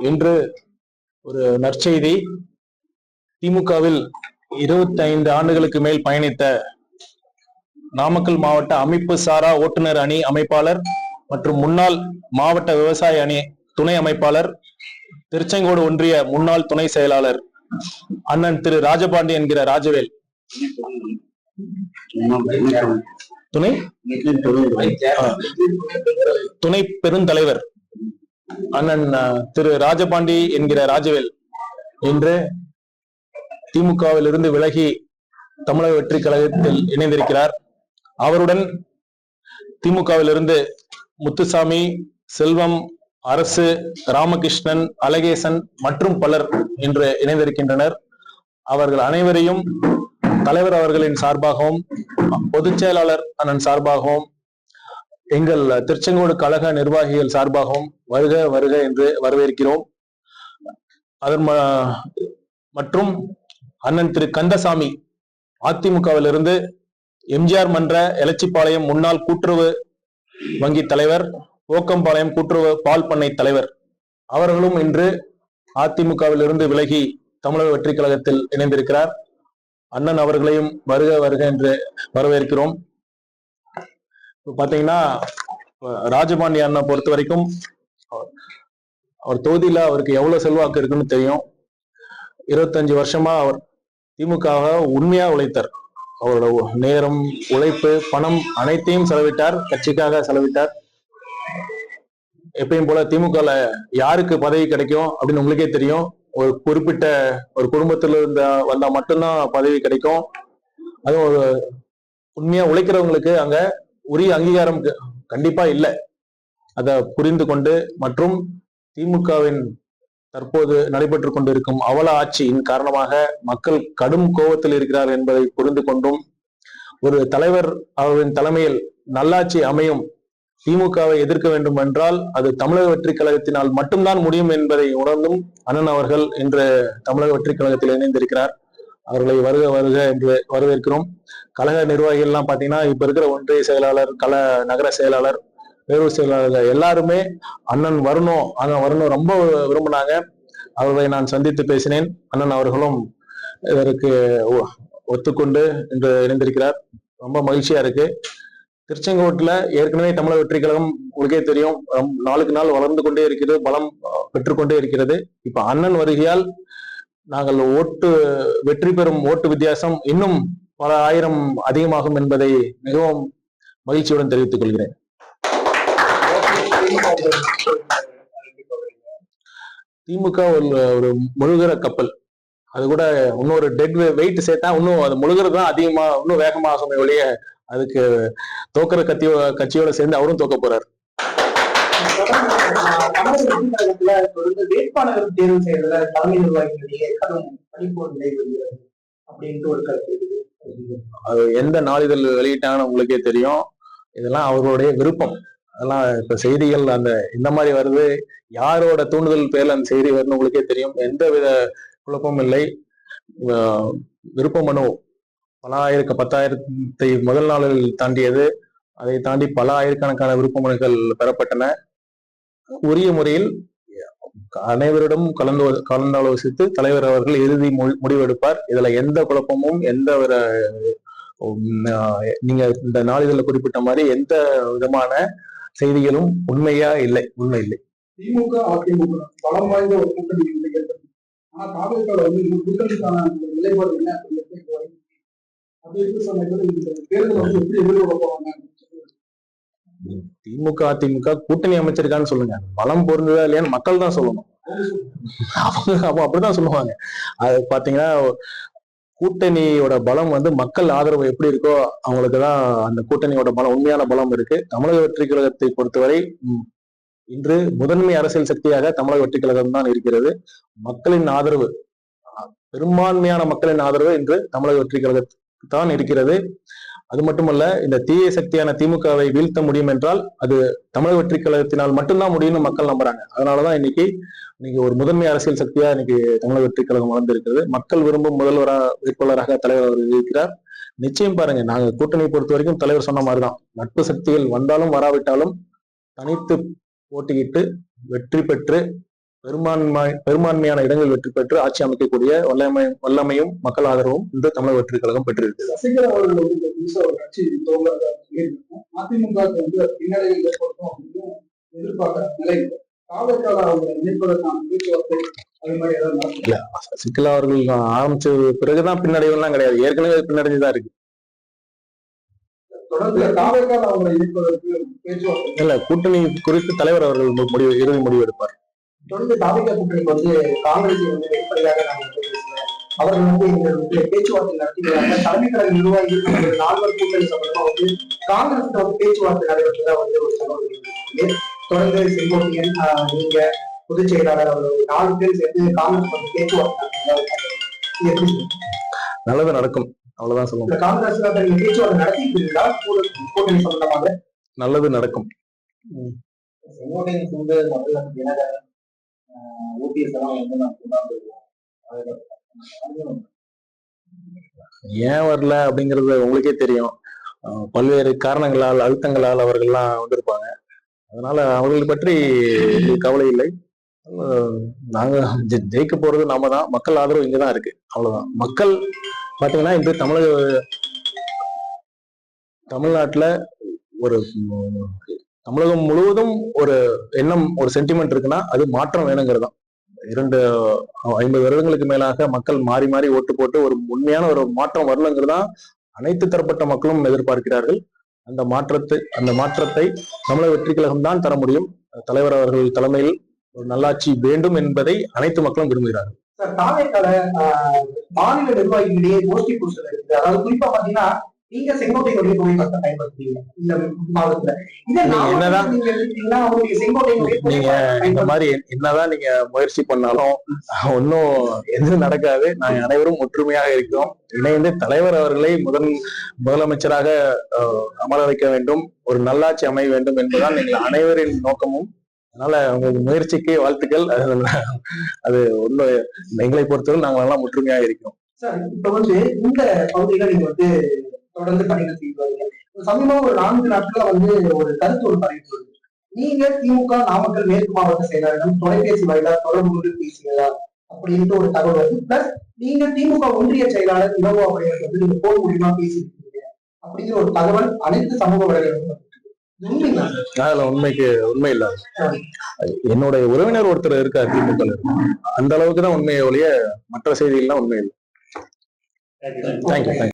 இன்று ஒரு நற்செய்தி. திமுகவில் 25 ஆண்டுகளுக்கு மேல் பயணித்த நாமக்கல் மாவட்ட அமைப்பு சாரா ஓட்டுநர் அணி அமைப்பாளர் மற்றும் முன்னாள் மாவட்ட விவசாய அணி துணை அமைப்பாளர், திருச்செங்கோடு ஒன்றிய முன்னாள் துணை செயலாளர் அண்ணன் திரு ராஜபாண்டி என்கிற ராஜவேல், துணை பெருந்தலைவர் அண்ணன் திரு ராஜபாண்டி என்கிற ராஜவேல் இன்று திமுகவில் இருந்து விலகி தமிழக வெற்றி கழகத்தில் இணைந்திருக்கிறார். அவருடன் திமுகவில் இருந்து முத்துசாமி, செல்வம், அரசு, ராமகிருஷ்ணன், அழகேசன் மற்றும் பலர் இன்று இணைந்திருக்கின்றனர். அவர்கள் அனைவரையும் தலைவர் அவர்களின் சார்பாகவும் பொதுச் செயலாளர் அண்ணன் சார்பாகவும் எங்கள் திருச்செங்கோடு கழக நிர்வாகிகள் சார்பாகவும் வருக வருக என்று வரவேற்கிறோம். அதன் மற்றும் அண்ணன் திரு கந்தசாமி அதிமுகவிலிருந்து எம்ஜிஆர் மன்ற எலச்சிபாளையம் முன்னாள் கூட்டுறவு வங்கி தலைவர், ஓக்கம்பாளையம் கூட்டுறவு பால் பண்ணை தலைவர், அவர்களும் இன்று அதிமுகவிலிருந்து விலகி தமிழக வெற்றி கழகத்தில் இணைந்திருக்கிறார். அண்ணன் அவர்களையும் வருக வருக என்று வரவேற்கிறோம். இப்போ பாத்தீங்கன்னா ராஜபாண்டி அண்ணனை பொறுத்த வரைக்கும் அவர் தொகுதியில அவருக்கு எவ்வளவு செல்வாக்கு இருக்குன்னு தெரியும். 25 வருஷமா அவர் திமுக உண்மையா உழைத்தார். அவரோட நேரம், உழைப்பு, பணம் அனைத்தையும் செலவிட்டார், கட்சிக்காக செலவிட்டார். எப்பயும் போல திமுகல யாருக்கு பதவி கிடைக்கும் அப்படின்னு உங்களுக்கே தெரியும். ஒரு குறிப்பிட்ட ஒரு குடும்பத்துல வந்தா மட்டும்தான் பதவி கிடைக்கும். அதுவும் ஒரு உண்மையா உழைக்கிறவங்களுக்கு அங்க உரிய அங்கீகாரம் கண்டிப்பா இல்லை. அதை புரிந்து கொண்டு மற்றும் திமுகவின் தற்போது நடைபெற்றுக் கொண்டிருக்கும் அவல ஆட்சியின் காரணமாக மக்கள் கடும் கோபத்தில் இருக்கிறார் என்பதை புரிந்து கொண்டும் ஒரு தலைவர் அவரின் தலைமையில் நல்லாட்சி அமையும், திமுகவை எதிர்க்க வேண்டும் என்றால் அது தமிழக வெற்றி கழகத்தினால் மட்டும்தான் முடியும் என்பதை உணர்ந்தும் அண்ணன் அவர்கள் இன்று தமிழக வெற்றி கழகத்தில் இணைந்திருக்கிறார். அவர்களை வருக வருக என்று வரவேற்கிறோம். கழக நிர்வாகிகள் எல்லாம் பாத்தீங்கன்னா இப்ப இருக்கிற ஒன்றிய செயலாளர், நகர செயலாளர், பேரூர் செயலாளர்கள் எல்லாருமே அண்ணன் வரணும் ரொம்ப விரும்பினாங்க. அவர்களை நான் சந்தித்து பேசினேன். அண்ணன் அவர்களும் இதற்கு ஒத்துக்கொண்டு இன்று இணைந்திருக்கிறார். ரொம்ப மகிழ்ச்சியா இருக்கு. திருச்செங்கோட்டுல ஏற்கனவே தமிழக வெற்றி கழகம் உங்களுக்கே தெரியும், நாளுக்கு நாள் வளர்ந்து கொண்டே இருக்கிறது, பலம் பெற்றுக்கொண்டே இருக்கிறது. இப்ப அண்ணன் வருகையால் நாங்கள் வெற்றி பெறும் ஓட்டு வித்தியாசம் இன்னும் பல ஆயிரம் அதிகமாகும் என்பதை மிகவும் மகிழ்ச்சியுடன் தெரிவித்துக் கொள்கிறேன். திமுக ஒரு முழுகிற கப்பல். அது கூட இன்னொரு டெட் வெயிட் சேர்த்தா இன்னும் அது முழுகிறது தான் அதிகமா இன்னும் வேகமாக ஒழிய அதுக்கு தோக்கிற கட்சியோட சேர்ந்து அவரும் தோக்க போறாரு. வேட்பாளர்கள் தேர்வு செய்யறதுல தலைமை நிர்வாகிகளுடைய அப்படின்ட்டு ஒரு கருத்து. அது எந்த நாளிதழ் வெளியிட்டாங்கன்னு உங்களுக்கே தெரியும். இதெல்லாம் அவர்களுடைய விருப்பம். அதெல்லாம் இப்ப செய்திகள் இந்த மாதிரி வருது, யாரோட தூண்டுதல் பேர்ல அந்த செய்தி வருதுன்னு உங்களுக்கே தெரியும். எந்த வித குழப்பமும் இல்லை. விருப்ப மனு பல 10,000 முதல் நாளில் தாண்டியது. அதை தாண்டி பல ஆயிரக்கணக்கான விருப்ப மனுக்கள் பெறப்பட்டன. உரிய முறையில் அனைவரிடம் கலந்தாலோசித்து தலைவர் அவர்கள் இறுதி முடிவெடுப்பார். இதுல எந்த குழப்பமும் நீங்க இந்த நாளிதழில் குறிப்பிட்ட மாதிரி எந்த விதமான செய்திகளும் உண்மை இல்லை. திமுக அதிமுக பலம் வாய்ந்த ஒரு கூட்டணி ஆனா தாவேக்கால கூட்டணிக்கான நிலைப்பாடு என்ன திமுக அதிமுக கூட்டணி அமைச்சிருக்கான்னு சொல்லுங்க, பலம் பொருந்ததா இல்லையான்னு மக்கள் தான் சொல்லணும். அவங்க அப்படிதான் சொல்லுவாங்க. அது பாத்தீங்கன்னா கூட்டணியோட பலம் மக்கள் ஆதரவு எப்படி இருக்கோ அவங்களுக்குதான் அந்த கூட்டணியோட பலம், உண்மையான பலம் இருக்கு. தமிழக வெற்றி கழகத்தை பொறுத்தவரை இன்று முதன்மை அரசியல் சக்தியாக தமிழக வெற்றி கழகம் தான் இருக்கிறது. மக்களின் ஆதரவு, பெரும்பான்மையான மக்களின் ஆதரவு இன்று தமிழக வெற்றி கழகத்துக்கு தான் இருக்கிறது. அது மட்டுமல்ல, இந்த தீய சக்தியான திமுகவை வீழ்த்த முடியும் என்றால் அது தமிழக வெற்றி கழகத்தினால் மட்டும்தான் முடியும்னு மக்கள் நம்புறாங்க. அதனாலதான் இன்னைக்கு ஒரு முதன்மை அரசியல் சக்தியா இன்னைக்கு தமிழக வெற்றி கழகம் வளர்ந்திருக்கிறது. மக்கள் விரும்பும் வேட்பாளராக தலைவர் அவர் இருக்கிறார். நிச்சயம் பாருங்க, நாங்க கூட்டணி பொறுத்த வரைக்கும் தலைவர் சொன்ன மாதிரிதான், நட்பு சக்திகள் வந்தாலும் வராவிட்டாலும் தனித்து போட்டியிட்டு வெற்றி பெற்று பெரும்பான்மையான இடங்கள் வெற்றி பெற்று ஆட்சி அமைக்கக்கூடிய வல்லமையும் மக்கள் ஆதரவும் இந்த தமிழக வெற்றி கழகம் பெற்றிருக்கு. சசிகலா அவர்கள் வந்து இந்த புதுசா ஒரு கட்சி துவங்குறதா சொல்லியிருக்காங்க. அதிமுக வந்து பின்னடைவை ஏற்படுத்தும் அப்படின்னு எதிர்பார்க்கிற நிலை காவல்கால அவங்களை இணைப்பதற்கான பேச்சுவார்த்தை அது மாதிரி ஏதாவது இல்ல, சசிகலா அவர்கள் ஆரம்பிச்ச பிறகுதான் பின்னடைவுலாம் கிடையாது, ஏற்கனவே பின்னடைஞ்சுதான் இருக்கு. தொடர்ந்து காவல்கால அவங்களை இணைப்பதற்கு பேச்சுவார்த்தை இல்ல, கூட்டணி குறித்து தலைவர் அவர்கள் இறுதி முடிவு எடுப்பார். தொடர்ந்து தாவேகா கூட்டணிக்கு வந்து காங்கிரஸ் வந்து வெளிப்படையாக நாங்கள் பேசுகிறேன். அவர்கள் வந்து எங்களுக்கு பேச்சுவார்த்தை நடத்திக்கிறாங்க. தலைமை கழக நிர்வாகிகள் 4 கூட்டணி சம்பந்தமா வந்து காங்கிரஸ் வந்து பேச்சுவார்த்தை நடைபெற்றதா வந்து ஒரு தகவல் இருக்கு. தொடர்ந்து செங்கோட்டையன் நீங்க பொதுச் செயலாளர் அவர்கள் 4 பேர் சேர்ந்து காங்கிரஸ் வந்து பேச்சுவார்த்தை எப்படி நல்லது நடக்கும், அவ்வளவுதான் சொல்லுவாங்க. காங்கிரஸ் பேச்சுவார்த்தை நடத்திட்டு கூட்டணி சம்பந்தமாக நல்லது நடக்கும். செங்கோட்டையன் வந்து முதல்ல தினகரன் ஓபிஎஸ் எல்லாம் வந்து நான் ஏன் வரல அப்படிங்கறது உங்களுக்கே தெரியும். பல்வேறு காரணங்களால் அழுத்தங்களால் அவர்கள்லாம் வந்திருப்பாங்க. அதனால அவர்களை பற்றி கவலை இல்லை. நாங்க ஜெயிக்க போறது நாம தான். மக்கள் ஆதரவு இங்கதான் இருக்கு, அவ்வளவுதான். மக்கள் பாத்தீங்கன்னா இன்று தமிழ்நாட்டுல ஒரு தமிழகம் முழுவதும் ஒரு எண்ணம், ஒரு சென்டிமெண்ட் இருக்குன்னா அது மாற்றம் வேணுங்கிறது தான். 50 வருடங்களுக்கு மேலாக மக்கள் மாறி மாறி ஓட்டு போட்டு ஒரு உண்மையான ஒரு மாற்றம் வரணுங்கிறது தான் அனைத்து தரப்பட்ட மக்களும் எதிர்பார்க்கிறார்கள். அந்த மாற்றத்தை தமிழக வெற்றி கழகம் தான் தர முடியும். தலைவர் அவர்கள் தலைமையில் ஒரு நல்லாட்சி வேண்டும் என்பதை அனைத்து மக்களும் விரும்புகிறார்கள். மாநில நிர்வாகிகளிடையே கோஷ்டி பூசல் இருக்கு. அதாவது குறிப்பா பாத்தீங்கன்னா நீங்க செங்கோட்டையுடைய புகைப்படத்தை பயன்படுத்துறீங்க இந்த மாவட்டத்துல. நீங்க இந்த மாதிரி என்னதான் நீங்க முயற்சி பண்ணாலும் ஒன்னும் எதுவும் நடக்காது. நாங்க அனைவரும் ஒற்றுமையாக இருக்கிறோம். இணைந்து தலைவர் அவர்களை முதலமைச்சராக அமர வைக்க வேண்டும், ஒரு நல்லாட்சி அமைய வேண்டும் என்பதுதான் நீங்கள் அனைவரின் நோக்கமும். அதனால உங்களுக்கு முயற்சிக்கு வாழ்த்துக்கள். அது ஒண்ணு எங்களை பொறுத்தவரை நாங்கள் எல்லாம் ஒற்றுமையாக இருக்கிறோம். சார், இப்ப வந்து இந்த பகுதியில நீங்க வந்து தொடர்ந்து பணிகள் செய்து வரீங்க. சமீபம் ஒரு 4 நாட்களா வந்து ஒரு கருத்து ஒரு பரவிட்டு வருது. நீங்க திமுக நாமக்கல் மேற்கு மாவட்ட செயலாளரிடம் தொலைபேசி வாயிலா தொடர்பு கொண்டு பேசுகிறதா அப்படின்ட்டு ஒரு தகவல் வருது. பிளஸ் நீங்க திமுக ஒன்றிய செயலாளர் இளவோ அப்படிங்கிறது வந்து நீங்க போன் மூலியமா பேசிருக்கீங்க அப்படிங்கிற ஒரு தகவல் அனைத்து சமூக வலைதளங்களும் அதுல உண்மை இல்லாது. என்னுடைய உறவினர் ஒருத்தர் இருக்கார் திமுக, அந்த அளவுக்கு தான் உண்மையை ஒழிய மற்ற செய்திகள்லாம் உண்மை இல்லை. தேங்க்யூ.